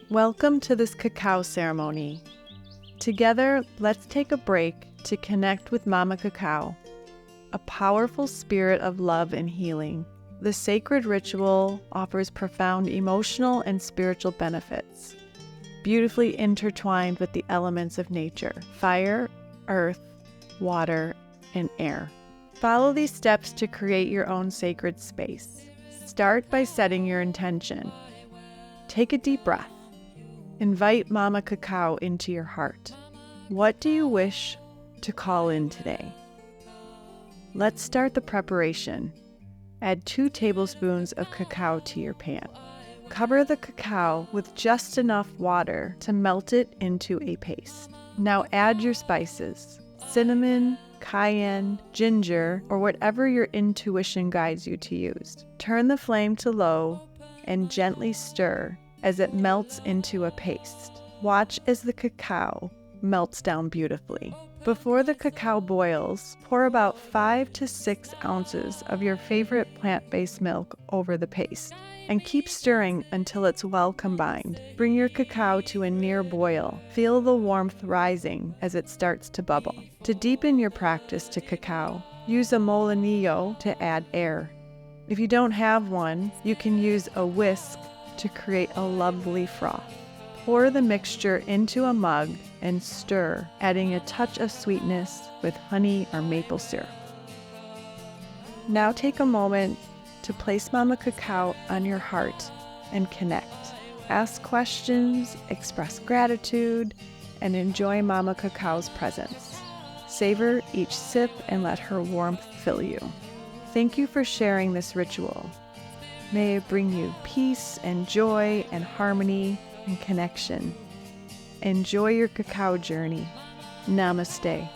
Welcome to this cacao ceremony. Together, let's take a break to connect with Mama Cacao, a powerful spirit of love and healing. The sacred ritual offers profound emotional and spiritual benefits, beautifully intertwined with the elements of nature: fire, earth, water, and air. Follow these steps to create your own sacred space. Start by setting your intention. Take a deep breath. Invite Mama Cacao into your heart. What do you wish to call in today? Let's start the preparation. Add 2 tablespoons of cacao to your pan. Cover the cacao with just enough water to melt it into a paste. Now add your spices: cinnamon, cayenne, ginger, or whatever your intuition guides you to use. Turn the flame to low and gently stir as it melts into a paste. Watch as the cacao melts down beautifully. Before the cacao boils, pour about 5 to 6 ounces of your favorite plant-based milk over the paste and keep stirring until it's well combined. Bring your cacao to a near boil. Feel the warmth rising as it starts to bubble. To deepen your practice to cacao, use a molinillo to add air. If you don't have one, you can use a whisk to create a lovely froth. Pour the mixture into a mug and stir, adding a touch of sweetness with honey or maple syrup. Now take a moment to place Mama Cacao on your heart and connect. Ask questions, express gratitude, and enjoy Mama Cacao's presence. Savor each sip and let her warmth fill you. Thank you for sharing this ritual. May it bring you peace and joy and harmony and connection. Enjoy your cacao journey. Namaste.